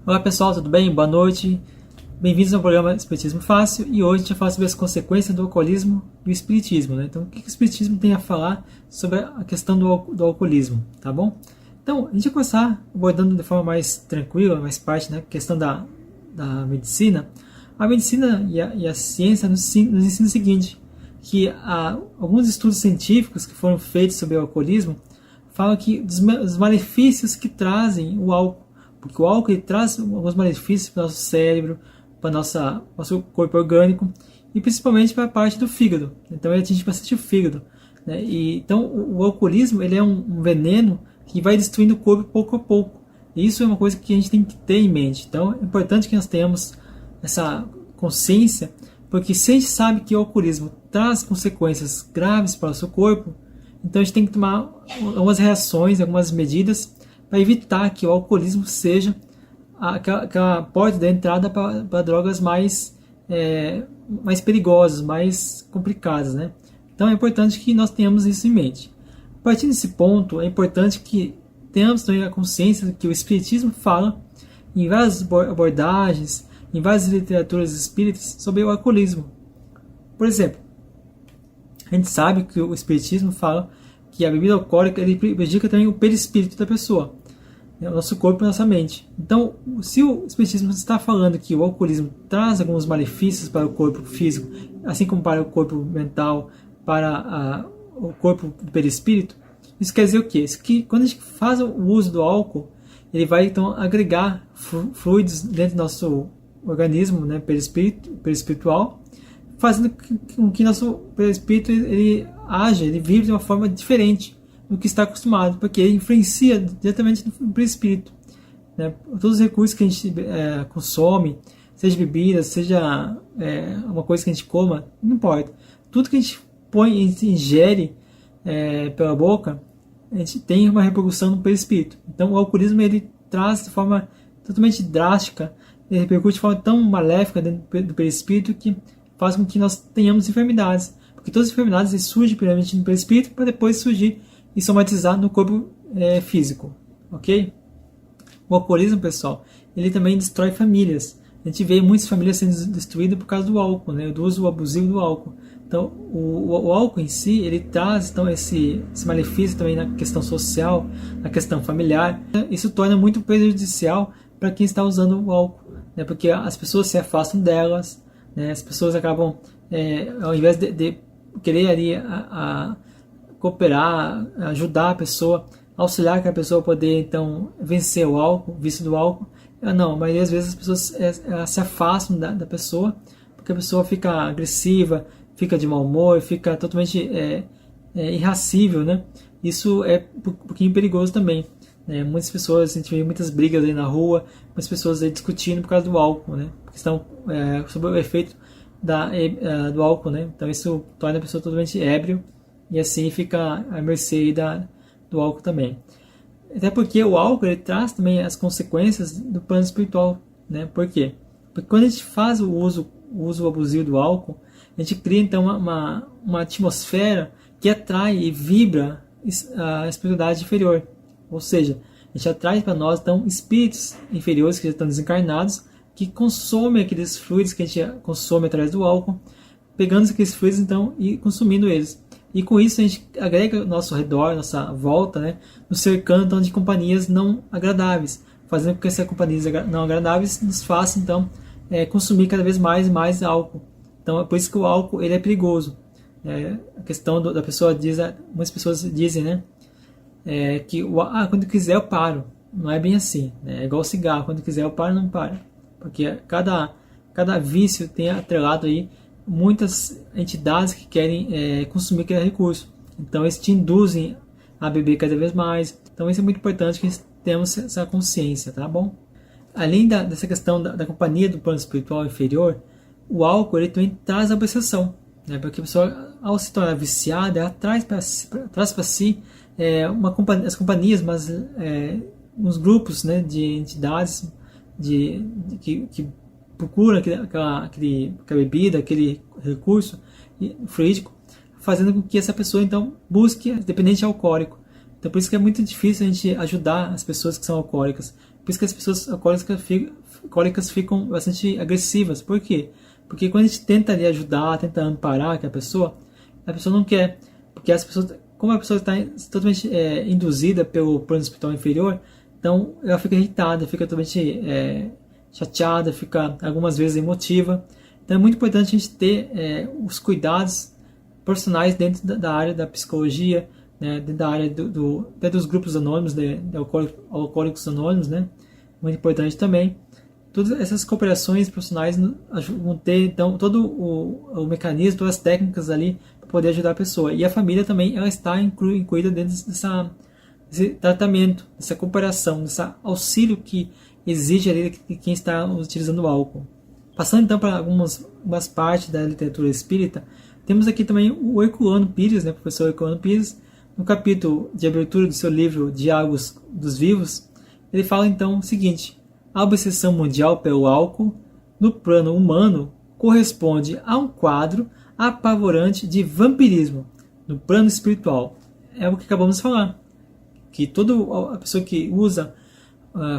Olá pessoal, tudo bem? Boa noite. Bem-vindos ao programa Espiritismo Fácil e hoje a gente vai falar sobre as consequências do alcoolismo e o espiritismo, né? Então, o que o espiritismo tem a falar sobre a questão do alcoolismo, tá bom? Então, a gente vai começar abordando de forma mais tranquila, mais parte, né? A questão da medicina. A medicina e a ciência nos ensina o seguinte, que alguns estudos científicos que foram feitos sobre o alcoolismo falam que os malefícios que trazem o álcool, porque o álcool ele traz alguns malefícios para o nosso cérebro, para o nosso corpo orgânico e principalmente para a parte do fígado. Então ele atinge bastante o fígado, né? Então o alcoolismo ele é um veneno que vai destruindo o corpo pouco a pouco. E isso é uma coisa que a gente tem que ter em mente. Então é importante que nós tenhamos essa consciência, porque se a gente sabe que o alcoolismo traz consequências graves para o seu corpo, então a gente tem que tomar algumas reações, algumas medidas para evitar que o alcoolismo seja aquela porta da entrada para drogas mais perigosas, mais complicadas, né? Então é importante que nós tenhamos isso em mente. A partir desse ponto, é importante que tenhamos também a consciência que o Espiritismo fala em várias abordagens, em várias literaturas espíritas sobre o alcoolismo. Por exemplo, a gente sabe que o Espiritismo fala que a bebida alcoólica ele prejudica também o perispírito da pessoa, né, o nosso corpo e a nossa mente. Então, se o Espiritismo está falando que o alcoolismo traz alguns malefícios para o corpo físico, assim como para o corpo mental, para o corpo do perispírito, isso quer dizer o quê? Isso que quando a gente faz o uso do álcool, ele vai então agregar fluidos dentro do nosso organismo, né, perispiritual, fazendo com que nosso perispírito ele age, ele vive de uma forma diferente do que está acostumado, porque ele influencia diretamente no perispírito, né? Todos os recursos que a gente consome, seja bebida, seja uma coisa que a gente coma, não importa. Tudo que a gente põe, a gente ingere pela boca, a gente tem uma repercussão no perispírito. Então o alcoolismo ele traz de forma totalmente drástica, ele repercute de forma tão maléfica dentro do perispírito que faz com que nós tenhamos enfermidades. Porque todas as enfermidades surgem primeiramente no perispírito para depois surgir e somatizar no corpo físico. Ok? O alcoolismo, pessoal, ele também destrói famílias. A gente vê muitas famílias sendo destruídas por causa do álcool, né? Do uso abusivo do álcool. Então, o álcool em si, ele traz então, esse malefício também na questão social, na questão familiar. Isso torna muito prejudicial para quem está usando o álcool, né? Porque as pessoas se afastam delas, né? As pessoas acabam, ao invés de querer ali cooperar, ajudar a pessoa, auxiliar que a pessoa poder então vencer o álcool, o vício do álcool, não, mas às vezes as pessoas se afastam da pessoa, porque a pessoa fica agressiva, fica de mau humor, fica totalmente irracível, né? Isso é um pouquinho perigoso também, né? Muitas pessoas, a gente vê muitas brigas aí na rua, muitas pessoas aí discutindo por causa do álcool, né? Porque estão sob o efeito do álcool, né? Então isso torna a pessoa totalmente ébrio e assim fica à mercê do álcool também. Até porque o álcool ele traz também as consequências do plano espiritual, né? Por quê? Porque quando a gente faz o uso abusivo do álcool, a gente cria então uma atmosfera que atrai e vibra a espiritualidade inferior. Ou seja, a gente atrai para nós então espíritos inferiores que já estão desencarnados, que consomem aqueles fluidos que a gente consome através do álcool, pegando aqueles fluidos então e consumindo eles. E com isso a gente agrega ao nosso redor, nossa volta, né, nos cercando então, de companhias não agradáveis, fazendo com que essas companhias não agradáveis nos façam então consumir cada vez mais e mais álcool. Então é por isso que o álcool ele é perigoso. A questão da pessoa muitas pessoas dizem, né, que quando quiser eu paro. Não é bem assim, né? É igual cigarro, quando quiser eu paro, não para. Porque cada vício tem atrelado aí muitas entidades que querem consumir aquele recurso. Então eles te induzem a beber cada vez mais. Então isso é muito importante que tenhamos essa consciência, tá bom? Além dessa questão da companhia do plano espiritual inferior, o álcool ele também traz a obsessão, né? Porque a pessoa, ao se tornar viciada, ela traz para si as companhias, mas uns grupos, né, de entidades que procuram aquela bebida, aquele recurso fluídico, fazendo com que essa pessoa então busque dependente alcoólico. Então por isso que é muito difícil a gente ajudar as pessoas que são alcoólicas, Por isso que as pessoas alcoólicas ficam bastante agressivas. Por quê? Porque quando a gente tenta ali ajudar, tenta amparar a pessoa não quer. Porque as pessoas, como a pessoa está totalmente induzida pelo plano espiritual inferior, então ela fica irritada, fica totalmente chateada, fica algumas vezes emotiva. Então é muito importante a gente ter os cuidados profissionais dentro da área da psicologia, né, dentro da área até dos grupos anônimos, de alcoólicos anônimos, né, muito importante também. Todas essas cooperações profissionais vão ter então todo o mecanismo, todas as técnicas ali para poder ajudar a pessoa. E a família também ela está incluída dentro desse tratamento, dessa cooperação, desse auxílio que exige ali de quem está utilizando o álcool. Passando então para algumas partes da literatura espírita, temos aqui também o Herculano Pires, né, professor Herculano Pires, no capítulo de abertura do seu livro Diálogos dos Vivos, ele fala então o seguinte: a obsessão mundial pelo álcool, no plano humano, corresponde a um quadro apavorante de vampirismo no plano espiritual. É o que acabamos de falar, que toda a pessoa que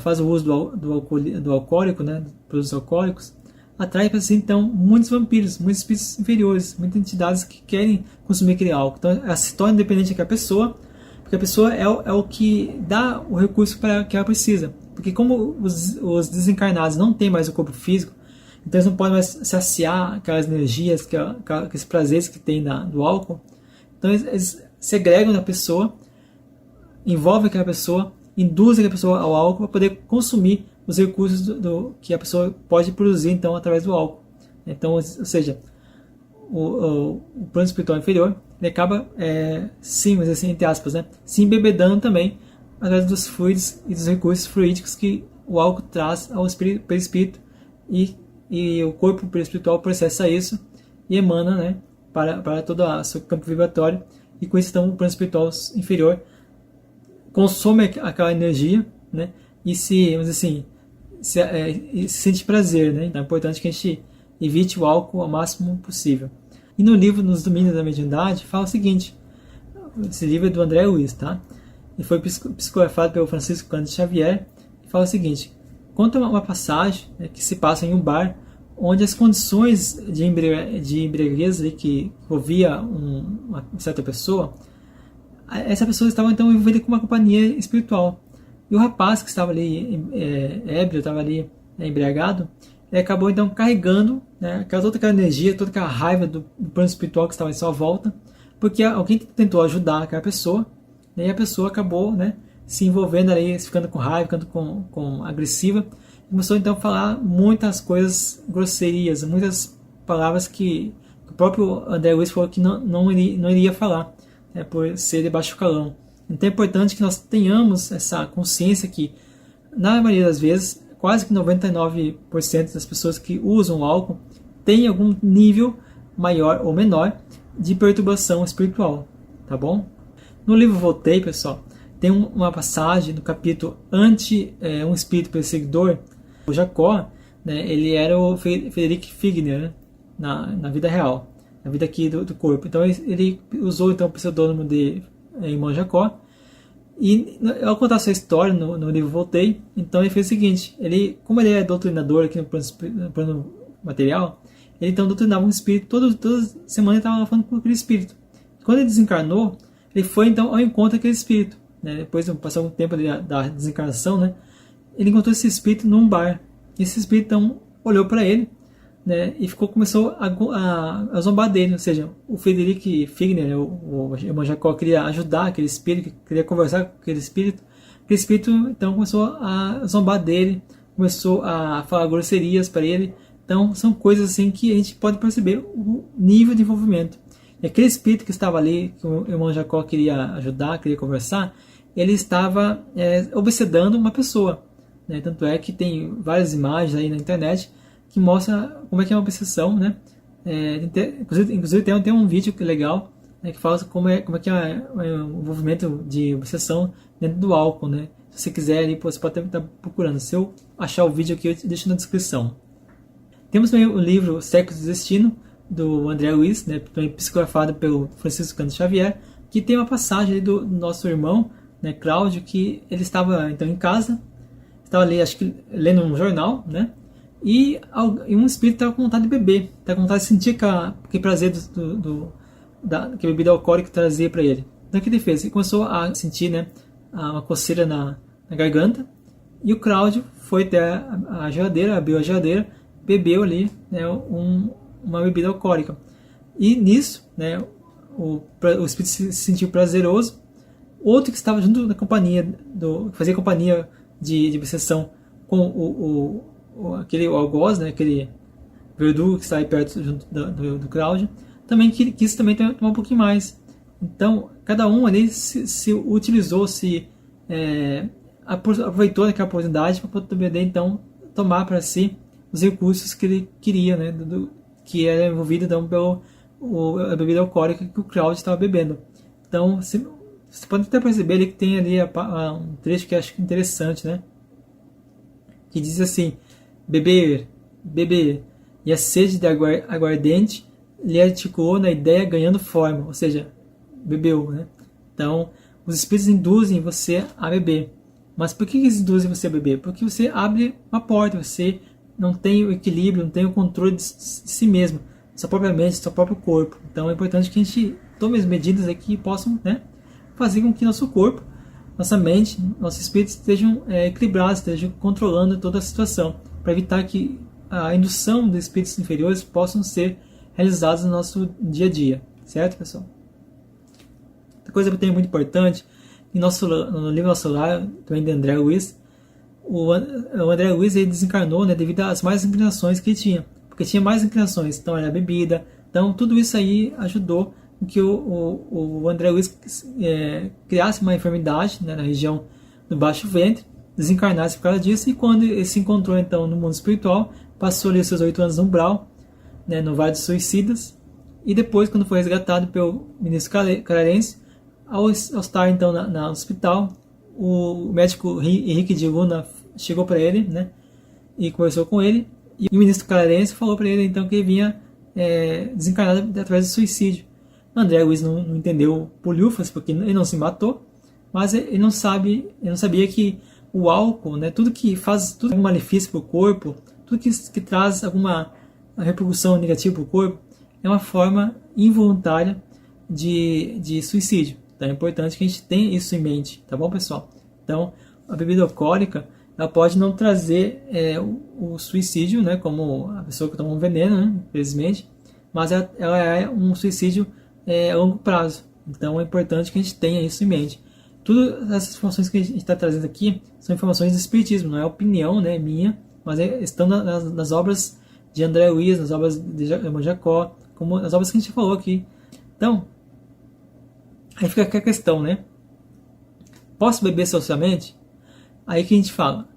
faz o uso do alcoólico, né, dos produtos alcoólicos, atrai para si então muitos vampiros, muitos espíritos inferiores, muitas entidades que querem consumir aquele álcool. Então ela se torna independente daquela pessoa, porque a pessoa é o que dá o recurso para que ela precisa. Porque como os desencarnados não têm mais o corpo físico, então eles não podem mais saciar aquelas energias, aqueles prazeres que tem do álcool, então eles segregam da pessoa, envolvem aquela pessoa, induzem aquela pessoa ao álcool para poder consumir os recursos que a pessoa pode produzir então através do álcool. Então, ou seja, o plano espiritual inferior ele acaba, sim, mas assim, entre aspas, né, se embebedando também através dos fluidos e dos recursos fluídicos que o álcool traz ao perispírito, e o corpo perispiritual processa isso e emana, né, para todo o seu campo vibratório, e com isso então o plano espiritual inferior consome aquela energia, né, e vamos dizer assim, se sente prazer, né? Então é importante que a gente evite o álcool ao máximo possível. E no livro Nos Domínios da Mediunidade fala o seguinte: esse livro é do André Luiz, tá? E foi psicografado pelo Francisco Cândido Xavier, e fala o seguinte: conta uma passagem, né, que se passa em um bar onde as condições de embriaguez que envolvia uma certa pessoa, essa pessoa estava então envolvida com uma companhia espiritual. E o rapaz que estava ali ébrio, estava ali embriagado, ele acabou então carregando, né, toda aquela energia, toda aquela raiva do plano espiritual que estava em sua volta, porque alguém tentou ajudar aquela pessoa, né, e a pessoa acabou, né, se envolvendo ali, ficando com raiva, ficando com agressiva, e começou então a falar muitas coisas grosserias, muitas palavras que o próprio André Luiz falou que não iria falar, né, por ser de baixo calão. Então é importante que nós tenhamos essa consciência que, na maioria das vezes, quase que 99% das pessoas que usam o álcool têm algum nível maior ou menor de perturbação espiritual, tá bom? No livro Voltei, pessoal, tem uma passagem no capítulo um espírito perseguidor. O Jacó, né, ele era o Frederick Figner, né, na vida real, na vida aqui do corpo. Então ele usou então, o pseudônimo de irmão Jacó, e ao contar sua história no livro Voltei, então ele fez o seguinte: como ele é doutrinador aqui no plano material, ele então doutrinava um espírito, toda semana ele estava falando com aquele espírito. Quando ele desencarnou, ele foi então ao encontro daquele espírito, né? Depois de passar algum tempo da desencarnação, né? Ele encontrou esse espírito num bar, e esse espírito então olhou para ele, né, e começou a zombar dele. Ou seja, o Frederick Figner, o irmão Jacó, queria ajudar aquele espírito, queria conversar com aquele espírito então começou a zombar dele, começou a falar grosserias para ele. Então são coisas assim que a gente pode perceber o nível de envolvimento. E aquele espírito que estava ali, que o irmão Jacó queria ajudar, queria conversar, ele estava obsedando uma pessoa, né? Tanto é que tem várias imagens aí na internet que mostra como é que é uma obsessão, né? Inclusive tem um vídeo que é legal, né, que fala como é que é o envolvimento de obsessão dentro do álcool, né? Se você quiser, ali, você pode estar procurando. Se eu achar o vídeo aqui, eu te deixo na descrição. Temos também o livro Séculos do Destino, do André Luiz, né, também psicografado pelo Francisco Cândido Xavier, que tem uma passagem ali do nosso irmão, né, Cláudio, que ele estava então em casa, estava ali, acho que lendo um jornal, né? E um espírito estava com vontade de beber, estava com vontade de sentir aquele prazer que a bebida alcoólica trazia para ele. Então o que ele fez? Ele começou a sentir, né, uma coceira na garganta, e o Cláudio foi até a geladeira, abriu a geladeira, bebeu ali, né, uma bebida alcoólica. E nisso, né, o espírito se sentiu prazeroso. Outro que estava junto na companhia, fazia companhia de obsessão com aquele algoz, né, aquele verdugo que está aí perto junto do Cláudio, também quis também tomar um pouquinho mais. Então, cada um ali se utilizou, aproveitou daquela oportunidade para poder então tomar para si os recursos que ele queria, né, que era envolvido então a bebida alcoólica que o Cláudio estava bebendo. Então, você pode até perceber ali que tem ali um trecho que eu acho interessante, né, que diz assim: beber, e a sede de aguardente lhe articulou na ideia ganhando forma, ou seja, bebeu, né? Então, os espíritos induzem você a beber. Mas por que eles induzem você a beber? Porque você abre uma porta, você não tem o equilíbrio, não tem o controle de si mesmo, sua própria mente, seu próprio corpo. Então é importante que a gente tome as medidas aqui que possam, né, fazer com que nosso corpo, nossa mente, nossos espíritos estejam equilibrados, estejam controlando toda a situação, para evitar que a indução dos espíritos inferiores possam ser realizados no nosso dia a dia, certo, pessoal? Outra coisa que tem muito importante, no livro Nosso Lar, também de André Luiz, o André Luiz ele desencarnou, né, devido às mais inclinações que ele tinha, porque tinha mais inclinações, então era a bebida, então tudo isso aí ajudou que o André Luiz criasse uma enfermidade, né, na região do baixo ventre, desencarnasse por causa disso, e quando ele se encontrou então no mundo espiritual, passou ali os seus 8 anos no umbral, né, no Vale dos Suicidas, e depois, quando foi resgatado pelo ministro Clarence, ao estar então no hospital, o médico Henrique de Luna chegou para ele, né, e conversou com ele, e o ministro Clarence falou para ele então que ele vinha desencarnado através do suicídio. André Luiz não entendeu polhufas, porque ele não se matou, mas ele não sabia que o álcool, né, tudo que faz algum malefício para o corpo, tudo que traz alguma repercussão negativa para o corpo, é uma forma involuntária de suicídio. Então é importante que a gente tenha isso em mente, tá bom, pessoal? Então, a bebida alcoólica, ela pode não trazer o suicídio, né, como a pessoa que toma um veneno, né, infelizmente, mas ela é um suicídio a longo prazo. Então é importante que a gente tenha isso em mente. Todas essas informações que a gente está trazendo aqui são informações do Espiritismo, não é opinião, né, minha, mas estão nas obras de André Luiz, nas obras de Irmão Jacó, como as obras que a gente falou aqui. Então, aí fica aqui a questão, né? Posso beber socialmente? Aí que a gente fala.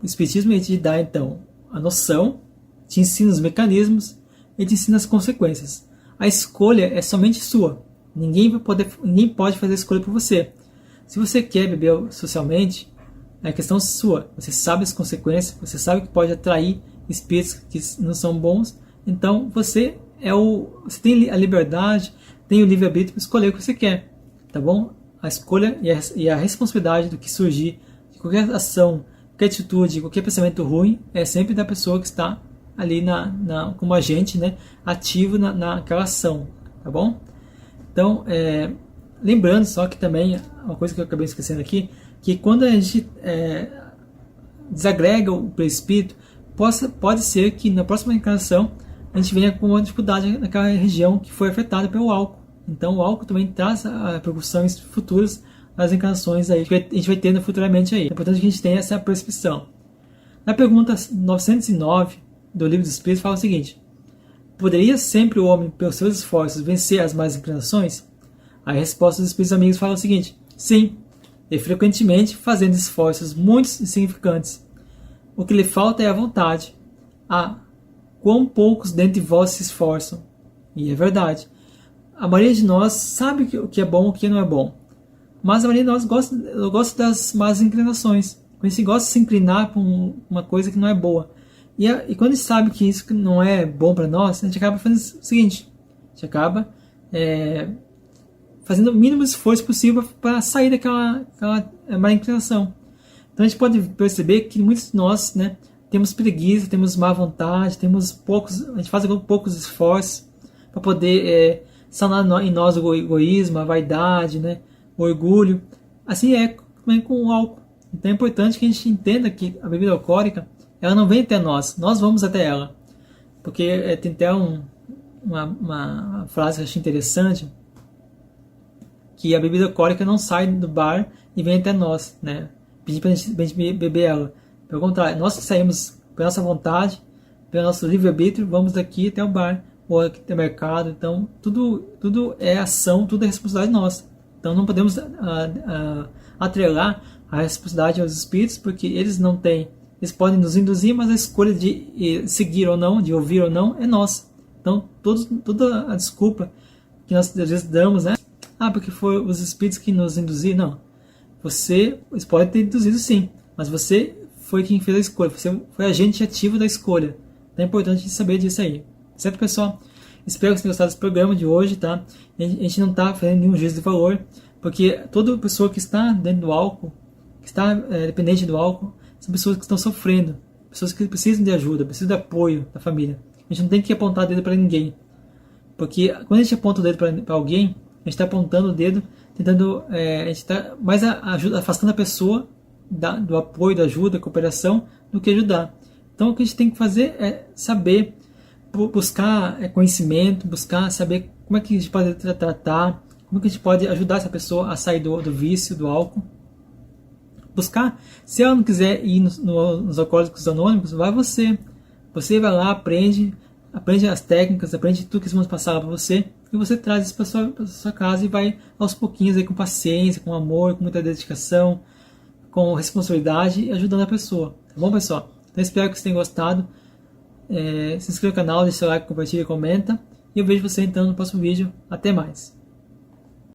O Espiritismo ele te dá, então, a noção, te ensina os mecanismos e te ensina as consequências. A escolha é somente sua. Ninguém pode fazer a escolha por você. Se você quer beber socialmente, é questão sua. Você sabe as consequências, você sabe que pode atrair espíritos que não são bons. Então, você tem a liberdade, tem o livre-arbítrio para escolher o que você quer. Tá bom? A escolha e a responsabilidade do que surgir, de qualquer ação, qualquer atitude, qualquer pensamento ruim, é sempre da pessoa que está ali como agente, né, ativo naquela ação. Tá bom? Então, lembrando só que também, uma coisa que eu acabei esquecendo aqui, que quando a gente desagrega o perispírito, pode ser que na próxima encarnação a gente venha com uma dificuldade naquela região que foi afetada pelo álcool. Então o álcool também traz repercussões futuras nas encarnações aí, que a gente vai tendo futuramente aí. É importante que a gente tenha essa percepção. Na pergunta 909 do Livro dos Espíritos fala o seguinte: poderia sempre o homem, pelos seus esforços, vencer as más inclinações? A resposta dos Espíritos Amigos fala o seguinte: sim, e frequentemente fazendo esforços muito insignificantes. O que lhe falta é a vontade. Quão poucos dentre vós se esforçam. E é verdade. A maioria de nós sabe o que é bom e o que não é bom. Mas a maioria de nós gosta das más inclinações. A gente gosta de se inclinar para uma coisa que não é boa. E quando a gente sabe que isso não é bom para nós, a gente acaba fazendo o seguinte: a gente acaba fazendo o mínimo esforço possível para sair daquela má inclinação. Então a gente pode perceber que muitos de nós, né, temos preguiça, temos má vontade, a gente faz poucos esforços para poder sanar em nós o egoísmo, a vaidade, né, o orgulho. Assim é também com o álcool. Então é importante que a gente entenda que a bebida alcoólica, ela não vem até nós vamos até ela. Porque tem até uma frase que eu achei interessante, que a bebida alcoólica não sai do bar e vem até nós, né? Pedir pra gente beber ela. Pelo contrário, nós que saímos pela nossa vontade, pelo nosso livre-arbítrio, vamos daqui até o bar, ou aqui até o mercado. Então, tudo é ação, tudo é responsabilidade nossa. Então, não podemos atrelar a responsabilidade aos espíritos, porque eles não têm, eles podem nos induzir, mas a escolha de seguir ou não, de ouvir ou não, é nossa. Então, toda a desculpa que nós às vezes damos, né? Porque foi os espíritos que nos induziram. Não. Você pode ter induzido sim, mas você foi quem fez a escolha. Você foi agente ativo da escolha. Então é importante saber disso aí. Certo, pessoal? Espero que vocês tenham gostado desse programa de hoje, tá? A gente não está fazendo nenhum juízo de valor, porque toda pessoa que está dentro do álcool, que está dependente do álcool, são pessoas que estão sofrendo, pessoas que precisam de ajuda, precisam de apoio da família. A gente não tem que apontar o dedo para ninguém, porque quando a gente aponta o dedo para alguém, a gente está apontando o dedo, tentando, a gente está mais afastando a pessoa do apoio, da ajuda, da cooperação, do que ajudar. Então o que a gente tem que fazer é saber, buscar conhecimento, buscar saber como é que a gente pode tratar, como é que a gente pode ajudar essa pessoa a sair do vício, do álcool. Buscar, se ela não quiser ir nos alcoólicos anônimos, vai você. Você vai lá, aprende as técnicas, aprende tudo que eles vão passar para você, e você traz isso para sua casa e vai aos pouquinhos, aí, com paciência, com amor, com muita dedicação, com responsabilidade, ajudando a pessoa. Tá bom, pessoal? Então espero que vocês tenham gostado. Se inscreva no canal, deixa o like, compartilha e comenta. E eu vejo você então no próximo vídeo. Até mais!